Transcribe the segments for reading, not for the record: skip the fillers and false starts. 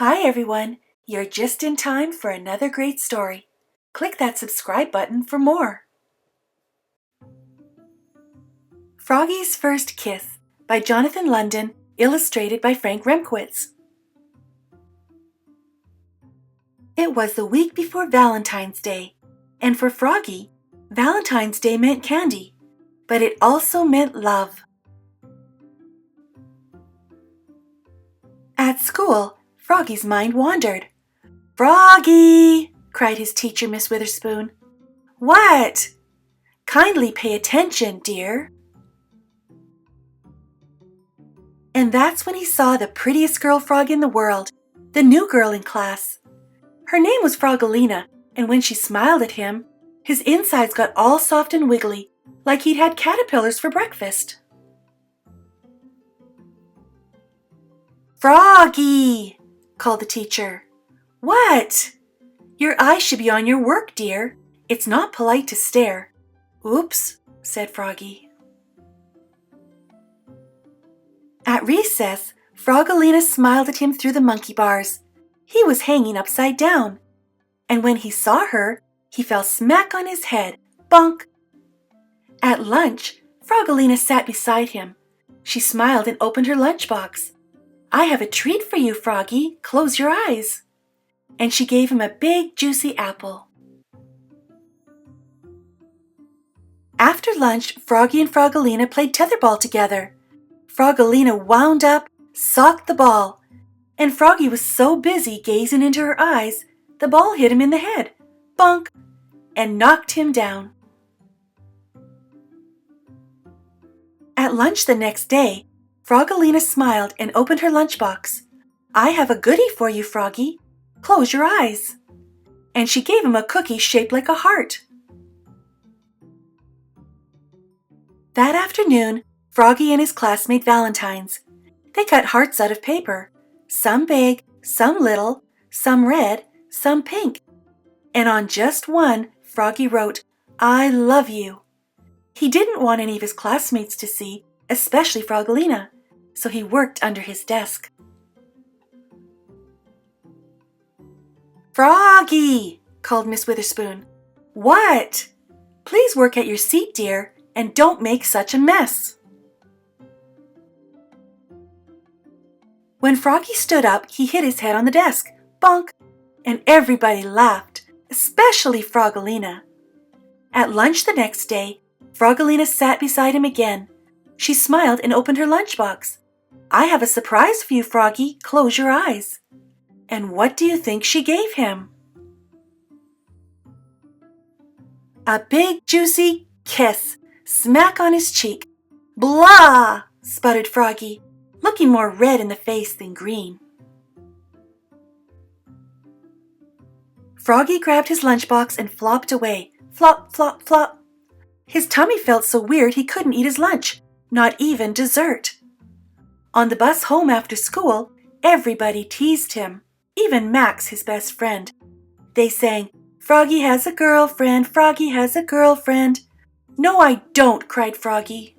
Hi everyone, you're just in time for another great story. Click that subscribe button for more. Froggy's First Kiss by Jonathan London, illustrated by Frank Remkowitz. It was the week before Valentine's Day, and for Froggy, Valentine's Day meant candy, but it also meant love. At school, Froggy's mind wandered. "Froggy!" cried his teacher, Miss Witherspoon. "What?" "Kindly pay attention, dear." And that's when he saw the prettiest girl frog in the world, the new girl in class. Her name was Frogilina, and when she smiled at him, his insides got all soft and wiggly, like he'd had caterpillars for breakfast. "Froggy!" called the teacher. "What?" "Your eyes should be on your work, dear. It's not polite to stare." "Oops," said Froggy. At recess, Frogilina smiled at him through the monkey bars. He was hanging upside down, and when he saw her, he fell smack on his head. Bonk! At lunch, Frogilina sat beside him. She smiled and opened her lunchbox. "I have a treat for you, Froggy. Close your eyes." And she gave him a big, juicy apple. After lunch, Froggy and Frogilina played tetherball together. Frogilina wound up, socked the ball, and Froggy was so busy gazing into her eyes, the ball hit him in the head, bonk, and knocked him down. At lunch the next day, Frogilina smiled and opened her lunchbox. "I have a goodie for you, Froggy. Close your eyes." And she gave him a cookie shaped like a heart. That afternoon, Froggy and his class made valentines. They cut hearts out of paper, some big, some little, some red, some pink. And on just one, Froggy wrote, "I love you." He didn't want any of his classmates to see, especially Frogilina, so he worked under his desk. "Froggy!" called Miss Witherspoon. "What?" "Please work at your seat, dear, and don't make such a mess." When Froggy stood up, he hit his head on the desk, bonk, and everybody laughed, especially Frogilina. At lunch the next day, Frogilina sat beside him again. She smiled and opened her lunchbox. "I have a surprise for you, Froggy. Close your eyes." And what do you think she gave him? A big, juicy kiss, smack on his cheek. "Blah!" sputtered Froggy, looking more red in the face than green. Froggy grabbed his lunchbox and flopped away. Flop, flop, flop. His tummy felt so weird he couldn't eat his lunch, not even dessert. On the bus home after school, everybody teased him, even Max, his best friend. They sang, "Froggy has a girlfriend, Froggy has a girlfriend." "No, I don't," cried Froggy.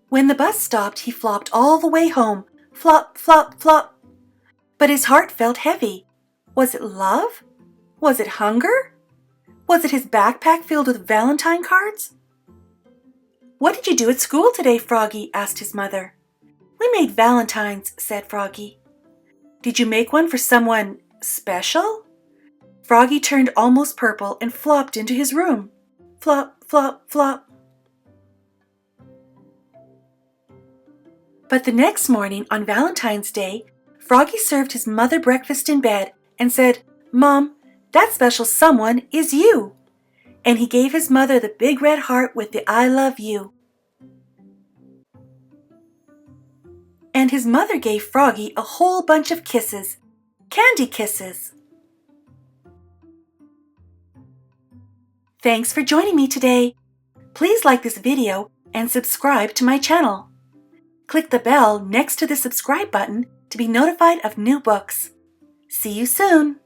When the bus stopped, he flopped all the way home. Flop, flop, flop. But his heart felt heavy. Was it love? Was it hunger? Was it his backpack filled with Valentine cards? "What did you do at school today, Froggy?" asked his mother. "We made valentines," said Froggy. "Did you make one for someone special?" Froggy turned almost purple and flopped into his room. Flop, flop, flop. But the next morning, on Valentine's Day, Froggy served his mother breakfast in bed and said, "Mom, that special someone is you." And he gave his mother the big red heart with the "I love you." And his mother gave Froggy a whole bunch of kisses, candy kisses. Thanks for joining me today. Please like this video and subscribe to my channel. Click the bell next to the subscribe button to be notified of new books. See you soon!